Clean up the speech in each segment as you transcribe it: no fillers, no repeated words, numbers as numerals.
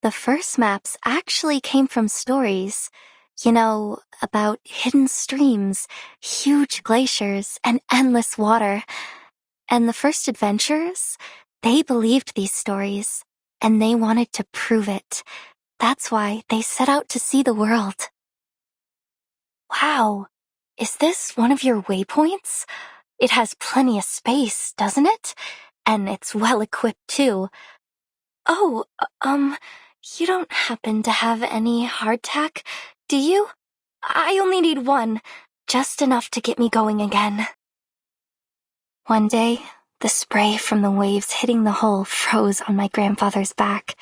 The first maps actually came from stories, you know, about hidden streams, huge glaciers, and endless water. And the first adventurers, they believed these stories, and they wanted to prove it. That's why they set out to see the world. Wow, is this one of your waypoints? It has plenty of space, doesn't it? And it's well equipped too. Oh, you don't happen to have any hardtack, do you? I only need one, just enough to get me going again. One day, the spray from the waves hitting the hull froze on my grandfather's back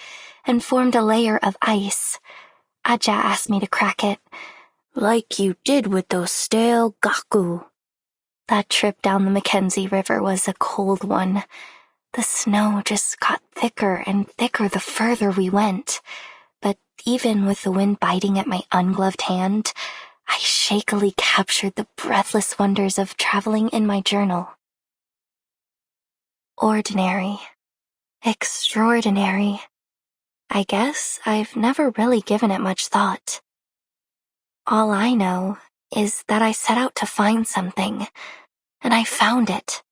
and formed a layer of ice. Aja asked me to crack it, like you did with those stale gaku. That trip down the Mackenzie River was a cold one. The snow just got thicker and thicker the further we went. But even with the wind biting at my ungloved hand, I shakily captured the breathless wonders of traveling in my journal. Ordinary. Extraordinary. I guess I've never really given it much thought. All I know is that I set out to find something, and I found it.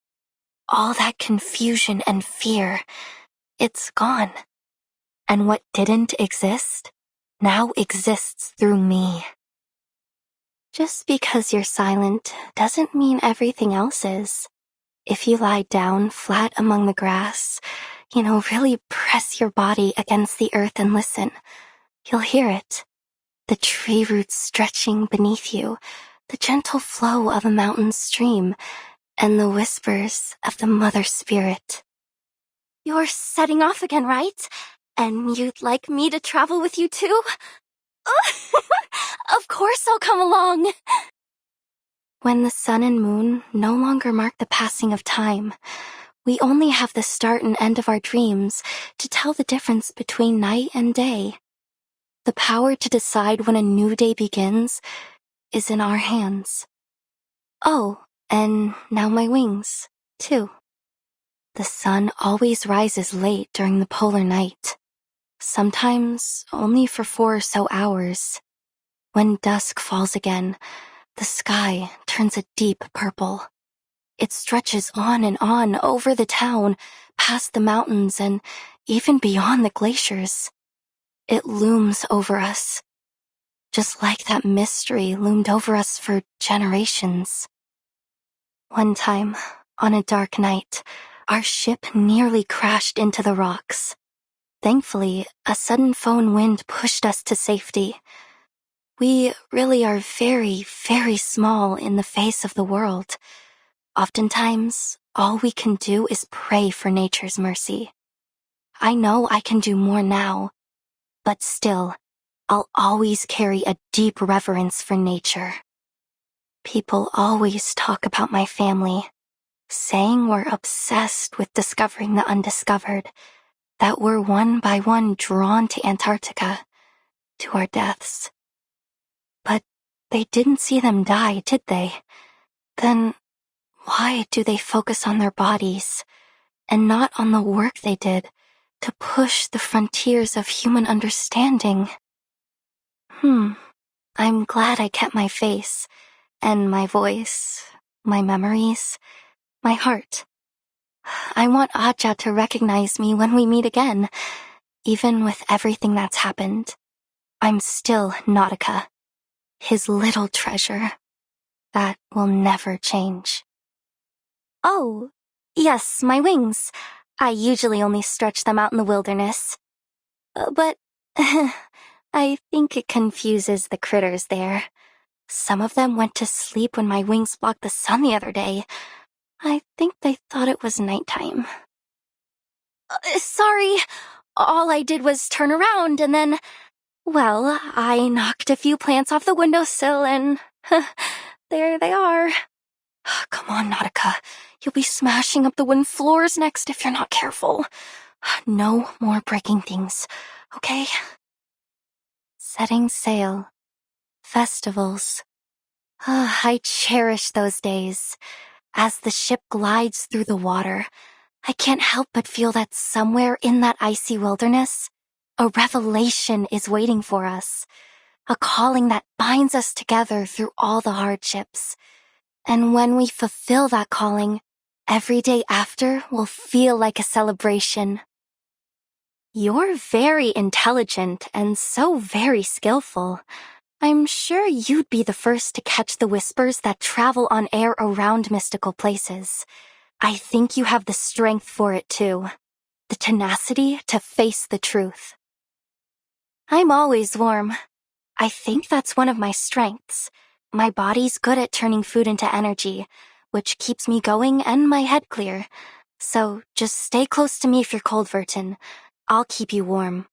All that confusion and fear, it's gone. And what didn't exist, now exists through me. Just because you're silent doesn't mean everything else is. If you lie down flat among the grass, really press your body against the earth and listen, you'll hear it. The tree roots stretching beneath you, the gentle flow of a mountain stream, and the whispers of the Mother Spirit. You're setting off again, right? And you'd like me to travel with you too? Of course I'll come along. When the sun and moon no longer mark the passing of time, we only have the start and end of our dreams to tell the difference between night and day. The power to decide when a new day begins is in our hands. Oh, and now my wings, too. The sun always rises late during the polar night, sometimes only for 4 or so hours. When dusk falls again, the sky turns a deep purple. It stretches on and on over the town, past the mountains, and even beyond the glaciers. It looms over us, just like that mystery loomed over us for generations. One time, on a dark night, our ship nearly crashed into the rocks. Thankfully, a sudden foehn wind pushed us to safety. We really are very, very small in the face of the world. Oftentimes, all we can do is pray for nature's mercy. I know I can do more now, but still, I'll always carry a deep reverence for nature. People always talk about my family, saying we're obsessed with discovering the undiscovered, that we're one by one drawn to Antarctica, to our deaths. But they didn't see them die, did they? Then why do they focus on their bodies and not on the work they did to push the frontiers of human understanding? I'm glad I kept my face and my voice, my memories, my heart. I want Aja to recognize me when we meet again. Even with everything that's happened, I'm still Nautika, his little treasure. That will never change. Oh, yes, my wings. I usually only stretch them out in the wilderness. But I think it confuses the critters there. Some of them went to sleep when my wings blocked the sun the other day. I think they thought it was nighttime. Sorry, all I did was turn around and then, well, I knocked a few plants off the windowsill and there they are. Come on, Nautika. You'll be smashing up the wooden floors next if you're not careful. No more breaking things, okay? Setting sail. Festivals. I cherish those days. As the ship glides through the water, I can't help but feel that somewhere in that icy wilderness, A revelation is waiting for us. A calling that binds us together through all the hardships. And when we fulfill that calling, every day after will feel like a celebration. You're very intelligent and so very skillful. I'm sure you'd be the first to catch the whispers that travel on air around mystical places. I think you have the strength for it too. The tenacity to face the truth. I'm always warm. I think that's one of my strengths. My body's good at turning food into energy, which keeps me going and my head clear. So just stay close to me if you're cold, Vertin. I'll keep you warm.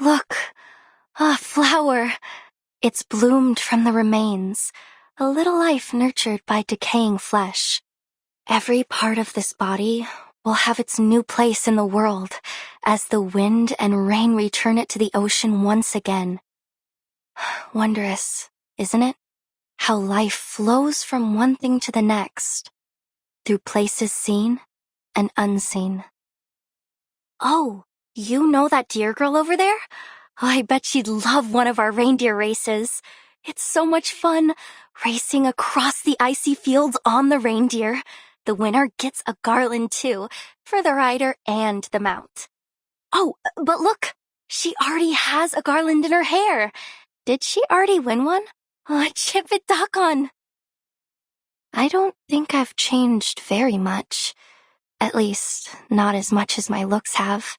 Look, a flower. It's bloomed from the remains, a little life nurtured by decaying flesh. Every part of this body will have its new place in the world as the wind and rain return it to the ocean once again. Wondrous, isn't it? How life flows from one thing to the next, through places seen and unseen. Oh, you know that deer girl over there? I bet she'd love one of our reindeer races. It's so much fun, racing across the icy fields on the reindeer. The winner gets a garland too, for the rider and the mount. Oh, but look, she already has a garland in her hair. Did she already win one? Chip it Dakon. I don't think I've changed very much. At least, not as much as my looks have.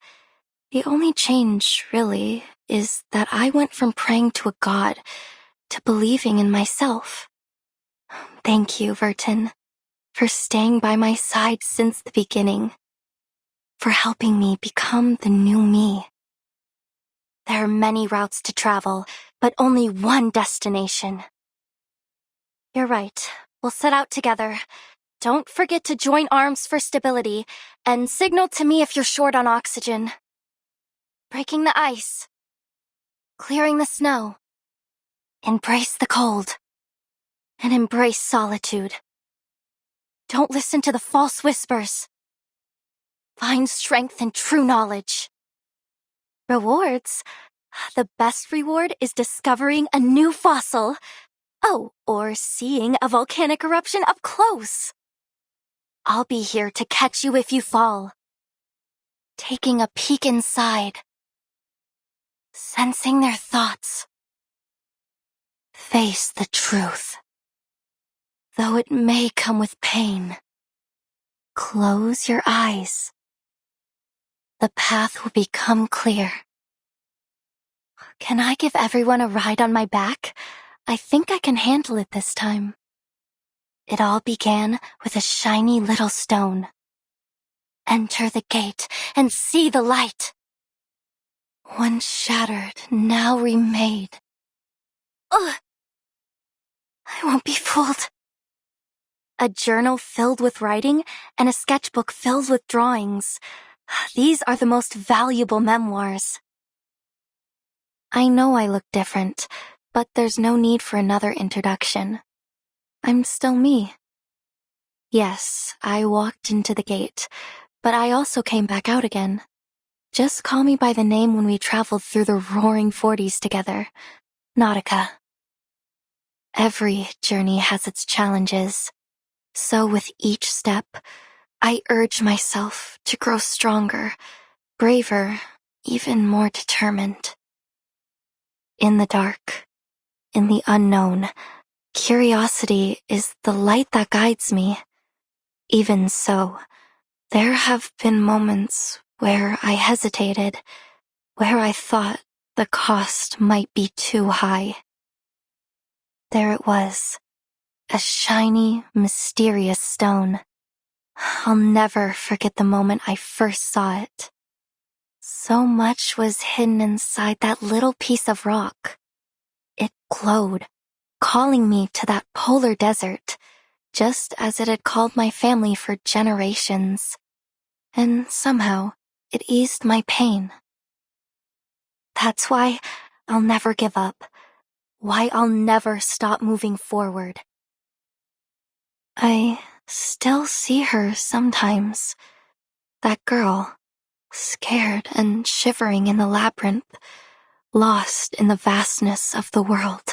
The only change, really, is that I went from praying to a god to believing in myself. Thank you, Vertin, for staying by my side since the beginning, for helping me become the new me. There are many routes to travel, but only one destination. You're right. We'll set out together. Don't forget to join arms for stability, and signal to me if you're short on oxygen. Breaking the ice. Clearing the snow. Embrace the cold. And embrace solitude. Don't listen to the false whispers. Find strength in true knowledge. Rewards? The best reward is discovering a new fossil. Oh, or seeing a volcanic eruption up close. I'll be here to catch you if you fall. Taking a peek inside. Sensing their thoughts. Face the truth. Though it may come with pain. Close your eyes. The path will become clear. Can I give everyone a ride on my back? I think I can handle it this time. It all began with a shiny little stone. Enter the gate and see the light. Once shattered, now remade. Ugh! I won't be fooled. A journal filled with writing and a sketchbook filled with drawings. These are the most valuable memoirs. I know I look different, but there's no need for another introduction. I'm still me. Yes, I walked into the gate, but I also came back out again. Just call me by the name when we traveled through the roaring 40s together. Nautika. Every journey has its challenges. So with each step, I urge myself to grow stronger, braver, even more determined. In the dark, in the unknown, curiosity is the light that guides me. Even so, there have been moments where I hesitated, where I thought the cost might be too high. There it was, a shiny, mysterious stone. I'll never forget the moment I first saw it. So much was hidden inside that little piece of rock. It glowed, calling me to that polar desert, just as it had called my family for generations. And somehow, it eased my pain. That's why I'll never give up. Why I'll never stop moving forward. I still see her sometimes. That girl. scared and shivering in the labyrinth, lost in the vastness of the world.